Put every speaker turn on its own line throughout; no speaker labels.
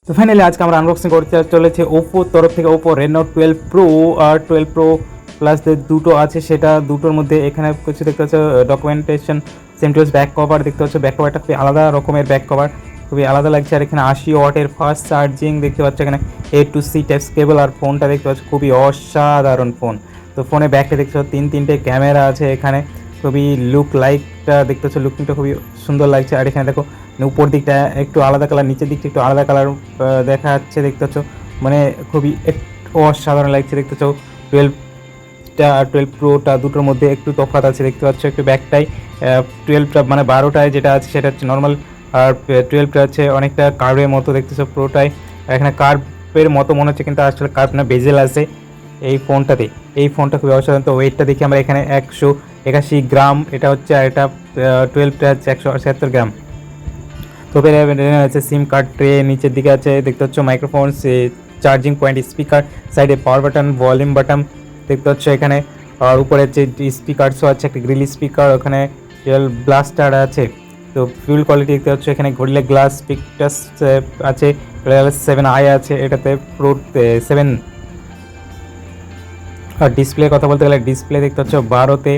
তো ফাইনালি আজকে আমরা আনবক্সিং করতে চলেছে ওপোর তরফ থেকে ওপো রেনো 12 প্রো আর 12 প্রো প্লাস দুটো আছে, সেটা দুটোর মধ্যে এখানে কিছু দেখতে পাচ্ছ ডকুমেন্টেশন সেমটিউস ব্যাক কভার দেখতে পাচ্ছ। ব্যাক কভারটা খুবই আলাদা রকমের ব্যাক কভার, খুবই আলাদা লাগছে। আর এখানে 80 ওয়াটের ফাস্ট চার্জিং দেখতে পাচ্ছ, এখানে A to C টাইপস কেবল। আর ফোনটা দেখতে পাচ্ছ খুবই অসাধারণ ফোন। তো ফোনে ব্যাকটা দেখতে পাচ্ছ তিনটে ক্যামেরা আছে, এখানে খুবই লুক লাইকটা দেখতে পাচ্ছ, লুকিংটা খুবই সুন্দর লাগছে। আর এখানে দেখো উপর দিকটা একটু আলাদা কালার, নিচের দিকটা একটু আলাদা কালার দেখা যাচ্ছে দেখতে পাচ্ছ, মানে খুবই অসাধারণ লাগছে দেখতে পাচ্ছ। 12টা আর 12 প্রোটা দুটোর মধ্যে একটু তফাৎ আছে দেখতে পাচ্ছ। একটু ব্যাকটাই 12টা মানে 12টায় যেটা আছে সেটা হচ্ছে নর্মাল, আর 12টা হচ্ছে অনেকটা কার্ভের মতো দেখতেছো প্রোটায়। এখানে কার্ভের মতো মনে হচ্ছে কিন্তু আসলে কার্ভ না, বেজেল আছে এই ফোনটাতে। এই ফোনটা খুবই অসাধারণ। তো ওয়েটটা দেখি আমরা, এখানে 181 গ্রাম এটা হচ্ছে, আর এটা 12টা হচ্ছে 178 গ্রাম। তো আছে সিম কার্ড ট্রে, নিচের দিকে আছে দেখতে পাচ্ছ মাইক্রোফোন, চার্জিং পয়েন্ট, স্পিকার, সাইডে পাওয়ার বাটন, ভলিউম বাটন দেখতে পাচ্ছ এখানে। আর উপরে হচ্ছে স্পিকারসও আছে, একটা গ্রিল স্পিকার, ওখানে ব্লাস্টার আছে। তো ফিউল কোয়ালিটি দেখতে পাচ্ছ, এখানে গরিলা গ্লাস পিকটাস আছে, 7i আছে এটাতে, প্রো 7। আর ডিসপ্লে কথা বলতে গেলে ডিসপ্লে দেখতে পাচ্ছ 12তে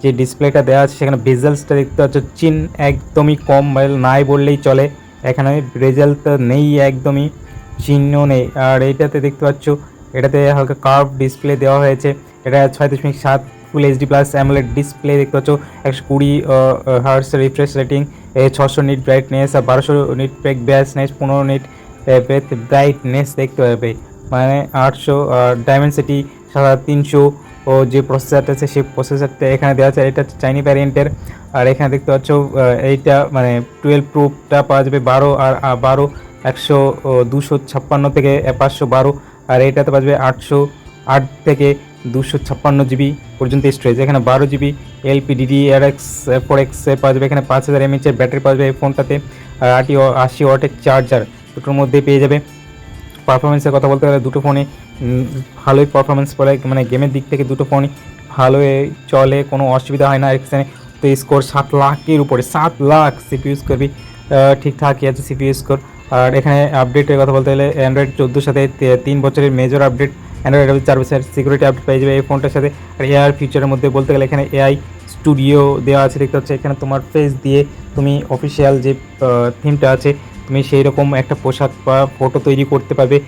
যে ডিসপ্লেটা দেওয়া আছে সেখানে বেজেলসটা দেখতে পাচ্ছ চিন একদমই কম, নাই বললেই চলে। এখানে বেজেল তো নেই, একদমই চিহ্ন নেই। আর এইটাতে দেখতে পাচ্ছ এটাতে হালকা কার্ভ ডিসপ্লে দেওয়া হয়েছে। এটা 6.7 full HD plus AMOLED display দেখতে পাচ্ছ, 120 hertz refresh rating, 600 nit brightness, আর 1200 নিট ব্রাইটনেস, 15 নিট ব্রাইটনেস দেখতে পাবে, মানে 800 ডায়মেনসিটি 300। ও যে প্রসেসরটা আছে সেই প্রসেসরটা এখানে দেওয়া আছে, এটা চাইনি ভ্যারিয়েন্টের। আর এখানে দেখতে পাচ্ছ এইটা মানে 12 প্রোটা পাওয়া যাবে 12 আর 12 256 থেকে 512। আর এইটাতে পাওয়া যাবে 808 থেকে 256 জিবি পর্যন্ত স্টোরেজ। এখানে 12 জিবি LPDDR4X পাওয়া যাবে, এখানে 5000 mAh ব্যাটারি পাওয়া যাবে এই ফোনটাতে, আর 80 ওয়াটের চার্জার দুটোর মধ্যেই পেয়ে যাবে। পারফরমেন্সের কথা বলতে গেলে দুটো ফোনে ভালোই পারফরমেন্স পড়ে, মানে গেমের দিক থেকে দুটো ফোনই ভালোই চলে, কোনো অসুবিধা হয় না। এখানে তো স্কোর 7 লাখের উপরে, 7 লাখ সিপিইউ স্কোর বি ঠিকঠাকই আছে সিপিইউ স্কোর। আর এখানে আপডেটের কথা বলতে গেলে অ্যান্ড্রয়েড 14 সাথে 3 বছরের মেজর আপডেট, অ্যান্ড্রয়েড 4 বছরের সিকিউরিটি আপডেট পেয়ে যাবে এই ফোনটার সাথে। আর এআই ফিচারের মধ্যে বলতে গেলে এখানে এআই স্টুডিও দেওয়া আছে দেখতে পাচ্ছি, এখানে তোমার ফেস দিয়ে তুমি অফিসিয়াল যে থিমটা আছে তুমি সেই রকম একটা পোশাক বা ফটো তৈরি করতে পারবে,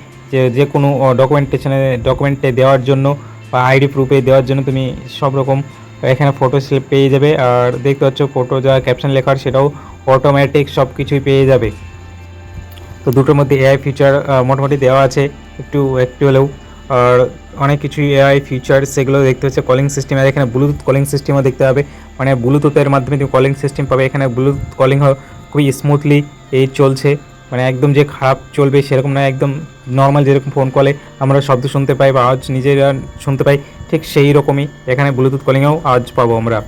যে কোনো ডকুমেন্টে দেওয়ার জন্য বা আইডি প্রুফে দেওয়ার জন্য তুমি সব রকম এখানে ফটো স্লিপ পেয়ে যাবে। আর দেখতে পাচ্ছ ফটো যা ক্যাপশন লেখার সেটাও অটোমেটিক সব কিছুই পেয়ে যাবে। তো দুটোর মধ্যে এআই ফিচার মোটামুটি দেওয়া আছে একটু হলেও, আর অনেক কিছু এআই ফিচার সেগুলো দেখতে হচ্ছে। কলিং সিস্টেম, আর এখানে ব্লুটুথ কলিং সিস্টেমও দেখতে পাবে, মানে ব্লুটুথের মাধ্যমে তুমি কলিং সিস্টেম পাবে। এখানে ব্লুটুথ কলিং খুবই স্মুথলি এই চলছে, মানে একদম যে খারাপ চলবে সেরকম নয়, একদম নর্মাল যেরকম ফোন কলে আমরা শব্দ শুনতে পাই বা আওয়াজ নিজেরা শুনতে পাই ঠিক সেই রকমই এখানে ব্লুটুথ কলিংয়েও আওয়াজ পাবো আমরা।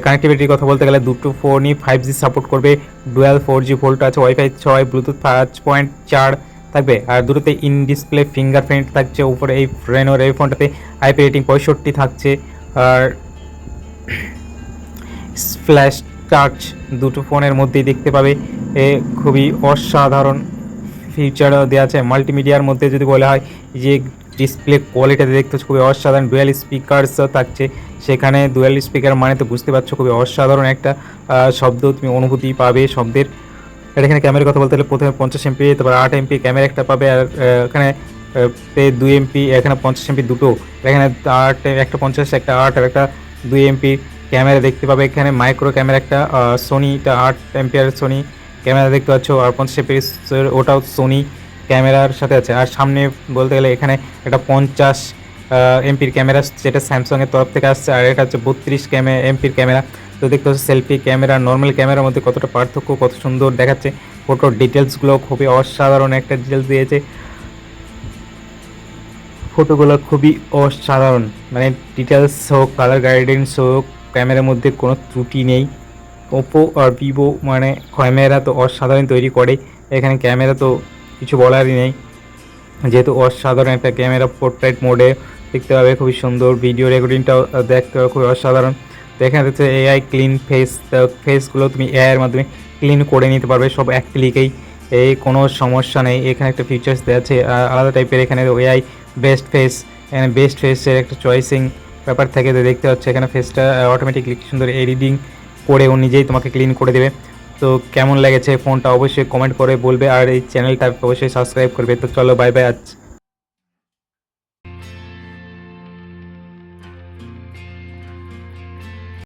কানেক্টিভিটির কথা বলতে গেলে দুটো ফোনই 5G সাপোর্ট করবে, ডুয়াল 4G ভোল্ট আছে, ওয়াইফাই 6, ব্লুটুথ 5.4 থাকবে। আর দুটোতে ইন ডিসপ্লে ফিঙ্গারপ্রিন্ট থাকছে উপরে এই রেনোর এই ফোনটাতে, আইপি রেটিং 65 থাকছে। আর ফ্ল্যাশ টাচ দুটো ফোনের মধ্যেই দেখতে পাবে, খুবই অসাধারণ ফিচার দেওয়া আছে। মাল্টিমিডিয়ার মধ্যে যদি বলা হয় যে ডিসপ্লে কোয়ালিটিতে দেখতে খুবই অসাধারণ, ডুয়াল স্পিকারসও থাকছে সেখানে। ডুয়াল স্পিকার মানে তো বুঝতে পারছো খুবই অসাধারণ একটা শব্দ তুমি অনুভূতি পাবে শব্দের। আর এখানে ক্যামেরার কথা বলতে গেলে প্রথমে 50 MP, তারপর 8 MP ক্যামেরা একটা পাবে। আর এখানে 2 MP, এখানে 50 MP দুটো, এখানে 8 একটা 50 একটা 8 আর একটা 2 MP ক্যামেরা দেখতে পাবে। এখানে মাইক্রো ক্যামেরা একটা সোনিটা 8 এমপিয়ার সোনি ক্যামেরা দেখতে পাচ্ছ, আর 50 MP ওটাও সোনি ক্যামেরার সাথে আছে। আর সামনে বলতে গেলে এখানে একটা 50 এমপির ক্যামেরা যেটা স্যামসাংয়ের তরফ থেকে আসছে, আর এটা হচ্ছে 32 এমপির ক্যামেরা। তো দেখতে পাচ্ছ সেলফি ক্যামেরা নর্মাল ক্যামেরার মধ্যে কতটা পার্থক্য, কত সুন্দর দেখাচ্ছে। ফটোর ডিটেলসগুলো খুবই অসাধারণ একটা ডিটেলস দিয়েছে, ফটোগুলো খুবই অসাধারণ, মানে ডিটেলস হোক, কালার গাইডেন্স হোক, ক্যামেরার মধ্যে কোনো ত্রুটি নেই। ওপো আর ভিভো মানে ক্যামেরা তো অসাধারণ তৈরি করে, এখানে ক্যামেরা তো কিছু বলারই নেই, যেহেতু অসাধারণ একটা ক্যামেরা। পোর্ট্রেট মোডে দেখতে পাবে খুবই সুন্দর, ভিডিও রেকর্ডিংটাও দেখতে হবে খুবই অসাধারণ। তো এখানে হচ্ছে এআই ক্লিন ফেসগুলো তুমি এআইয়ের মাধ্যমে ক্লিন করে নিতে পারবে সব এক ক্লিকেই, এই কোনো সমস্যা নেই। এখানে একটা ফিচার্স দেওয়া আছে আলাদা টাইপের, এখানে এআই বেস্ট ফেস, এখানে বেস্ট ফেসের একটা চয়েসিং ব্যাপার থাকে। তো দেখতে পাচ্ছ এখানে ফেসটা অটোমেটিকলি সুন্দর এডিটিং করে ও নিজেই তোমাকে ক্লিন করে দেবে। তো কেমন লেগেছে ফোনটা অবশ্যই কমেন্ট করে বলবে, আর এই চ্যানেলটা অবশ্যই সাবস্ক্রাইব করবে। তো চলো বাই বাই আজ।